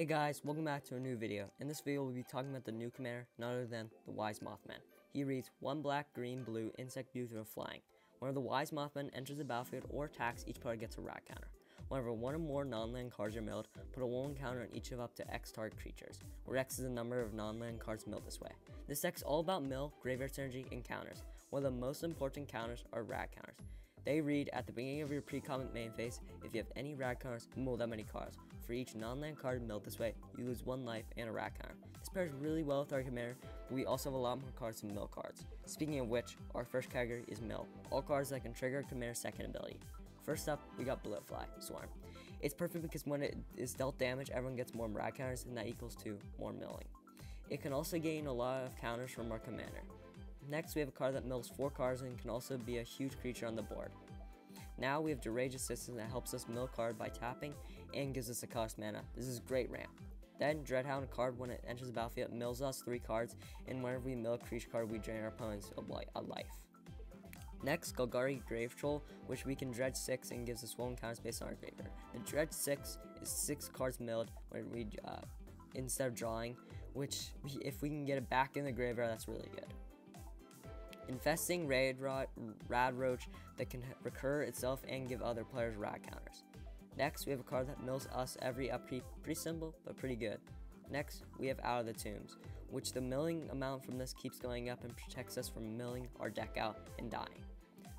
Hey guys, welcome back to a new video. In this video, we'll be talking about the new commander, none other than the Wise Mothman. He reads 1 black, green, blue, insect, bugler, flying. Whenever the Wise Mothman enters the battlefield or attacks, each player gets a rat counter. Whenever one or more non-land cards are milled, put a 1 counter on each of up to X target creatures, where X is the number of non-land cards milled this way. This deck is all about mill, graveyard synergy, and counters. One of the most important counters are rat counters. They read, at the beginning of your pre-comment main phase, if you have any rat counters, mill that many cards. For each non-land card milled this way, you lose 1 life and a rat counter. This pairs really well with our commander, but we also have a lot more cards to mill cards. Speaking of which, our first category is mill. All cards that can trigger commander's second ability. First up, we got Bulletfly, Swarm. It's perfect because when it is dealt damage, everyone gets more rat counters, and that equals to more milling. It can also gain a lot of counters from our commander. Next, we have a card that mills 4 cards and can also be a huge creature on the board. Now we have Derage Assistant that helps us mill card by tapping and gives us a cost mana. This is great ramp. Then Dreadhound card, when it enters the battlefield, mills us 3 cards, and whenever we mill a creature card, we drain our opponents a life. Next, Golgari Grave Troll, which we can dredge 6 and gives us 1 counters based on our graveyard. The dredge 6 is 6 cards milled when we instead of drawing, which if we can get it back in the graveyard, that's really good. Infesting Rad Roach that can recur itself and give other players rat counters. Next, we have a card that mills us every upkeep, pretty simple, but pretty good. Next, we have Out of the Tombs, which the milling amount from this keeps going up and protects us from milling our deck out and dying.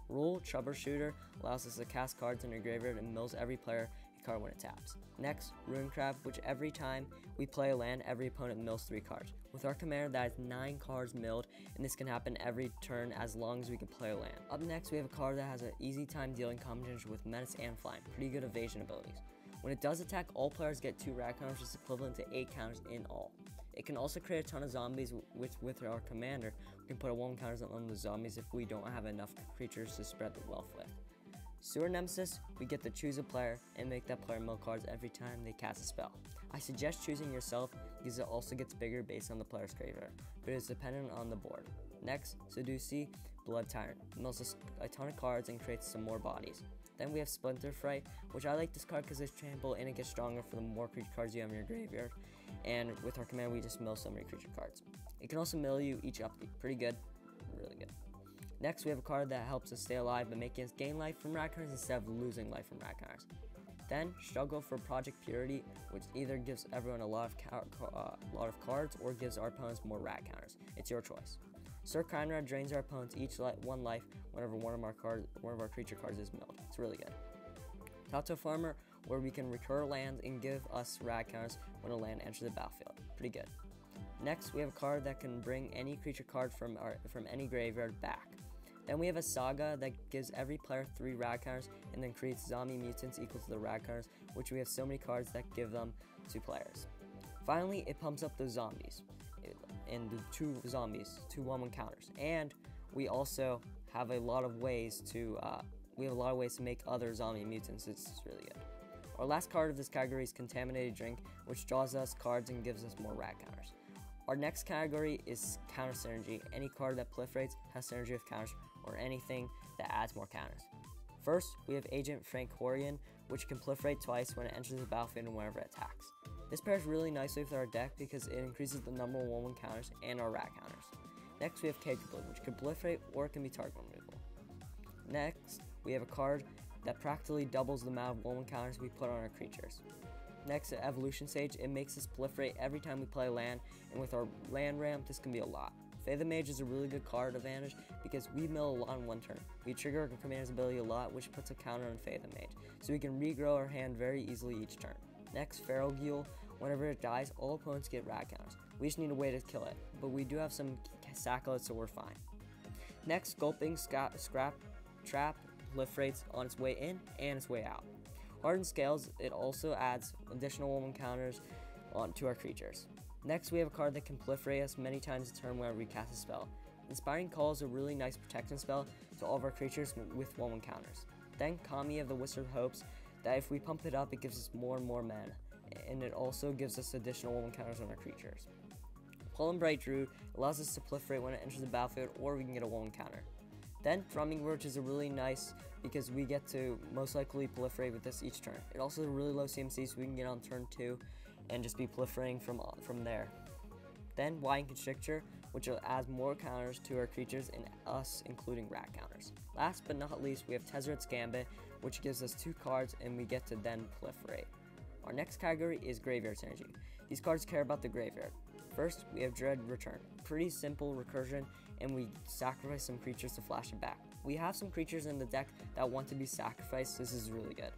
Rule Troubleshooter allows us to cast cards in your graveyard and mills every player a card when it taps. Next, Ruin Crab, which every time we play a land, every opponent mills 3 cards. With our commander, that is 9 cards milled, and this can happen every turn as long as we can play a land. Up next, we have a card that has an easy time dealing combination with Menace and Flying, pretty good evasion abilities. When it does attack, all players get 2 rat counters, which is equivalent to 8 counters in all. It can also create a ton of zombies, which with our commander, we can put a 1 counters on the zombies if we don't have enough creatures to spread the wealth with. Sewer Nemesis, we get to choose a player and make that player mill cards every time they cast a spell. I suggest choosing yourself because it also gets bigger based on the player's graveyard, but it is dependent on the board. Next, Sedusi, Blood Tyrant, mills us a ton of cards and creates some more bodies. Then we have Splinter Fright, which I like this card because it's trample and it gets stronger for the more creature cards you have in your graveyard. And with our command, we just mill so many creature cards. It can also mill you each upkeep. Pretty good, really good. Next, we have a card that helps us stay alive by making us gain life from rat counters instead of losing life from rat counters. Then, Struggle for Project Purity, which either gives everyone a lot of cards or gives our opponents more rat counters. It's your choice. Sir Chimera drains our opponents each 1 life whenever one of our creature cards is milled. It's really good. Tato Farmer, where we can recur lands and give us rat counters when a land enters the battlefield. Pretty good. Next, we have a card that can bring any creature card from any graveyard back. Then we have a Saga that gives every player 3 rat counters and then creates zombie mutants equal to the rat counters, which we have so many cards that give them to players. Finally, it pumps up the zombies and the 2 zombies, 2 1/1 counters, and we also have a lot of ways to make other zombie mutants. It's really good. Our last card of this category is Contaminated Drink, which draws us cards and gives us more rat counters. Our next category is Counter Synergy. Any card that proliferates has synergy with counters, or anything that adds more counters. First, we have Agent Frankorian, which can proliferate twice when it enters the battlefield and whenever it attacks. This pairs really nicely with our deck because it increases the number of 1/1 counters and our rat counters. Next, we have Cakeblade, which can proliferate or it can be target removal. Next, we have a card that practically doubles the amount of 1/1 counters we put on our creatures. Next, Evolution Sage, it makes us proliferate every time we play land, and with our land ramp, this can be a lot. Fae the Mage is a really good card advantage because we mill a lot in 1 turn. We trigger our commander's ability a lot, which puts a counter on Fae the Mage, so we can regrow our hand very easily each turn. Next, Feral Ghoul, whenever it dies, all opponents get rat counters. We just need a way to kill it, but we do have some sacklets, so we're fine. Next, Gulping Scrap Trap proliferates on its way in and its way out. Hardened Scales, it also adds additional 1/1 counters to our creatures. Next, we have a card that can proliferate us many times a turn whenever we cast a spell. Inspiring Call is a really nice protection spell to all of our creatures with 1/1 counters. Then, Kami of the Whispered Hopes, that if we pump it up, it gives us more and more mana, and it also gives us additional 1/1 counters on our creatures. Pollen Bright Druid allows us to proliferate when it enters the battlefield, or we can get a 1/1 counter. Then, Thrumming Roach is a really nice because we get to most likely proliferate with this each turn. It also has a really low CMC, so we can get on turn 2, and just be proliferating from there. Then Wine Constrictor, which adds more counters to our creatures and us including rat counters. Last but not least, we have Tezzeret's Gambit, which gives us 2 cards and we get to then proliferate. Our next category is Graveyard Synergy. These cards care about the graveyard. First, we have Dread Return. Pretty simple recursion, and we sacrifice some creatures to flash it back. We have some creatures in the deck that want to be sacrificed, so this is really good.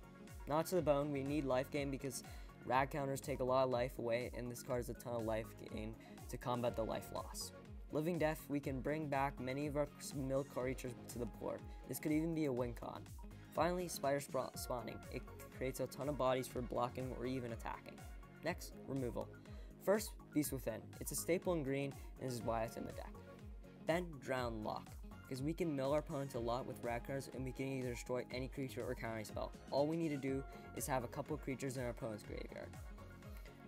Not to the bone, we need life gain because rad counters take a lot of life away, and this card is a ton of life gain to combat the life loss. Living Death, we can bring back many of our milled creatures to the board. This could even be a win con. Finally, Spider Spawning. It creates a ton of bodies for blocking or even attacking. Next, Removal. First, Beast Within. It's a staple in green, and this is why it's in the deck. Then, Drown Lock, because we can mill our opponents a lot with rad cards, and we can either destroy any creature or counter spell. All we need to do is have a couple creatures in our opponent's graveyard.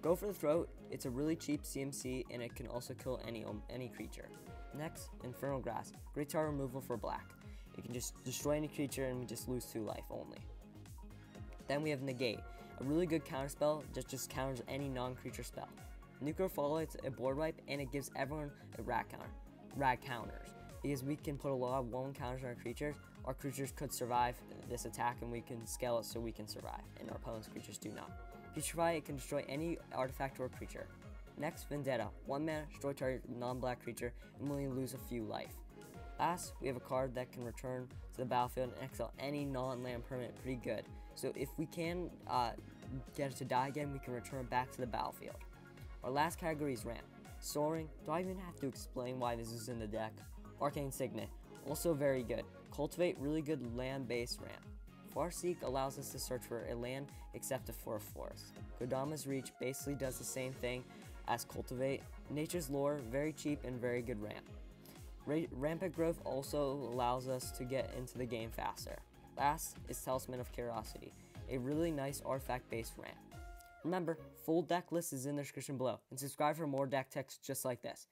Go for the Throat. It's a really cheap CMC, and it can also kill any creature. Next, Infernal Grasp. Great card removal for black. You can just destroy any creature and we just lose 2 life only. Then we have Negate, a really good counter spell that just counters any non-creature spell. Nuclear Fallout's a board wipe, and it gives everyone a rad counters. Because we can put a lot of 1 counters on our creatures could survive this attack, and we can scale it so we can survive, and our opponent's creatures do not. Petrify, it can destroy any artifact or creature. Next, Vendetta. 1 mana, destroy target non-black creature, and we only lose a few life. Last, we have a card that can return to the battlefield and exile any non-land permanent pretty good. So if we can get it to die again, we can return it back to the battlefield. Our last category is Ramp. Soaring, do I even have to explain why this is in the deck? Arcane Signet, also very good. Cultivate, really good land-based ramp. Farseek allows us to search for a land except for a forest. Kodama's Reach basically does the same thing as Cultivate. Nature's Lore, very cheap and very good ramp. Rampant Growth also allows us to get into the game faster. Last is Talisman of Curiosity, a really nice artifact-based ramp. Remember, full deck list is in the description below, and subscribe for more deck techs just like this.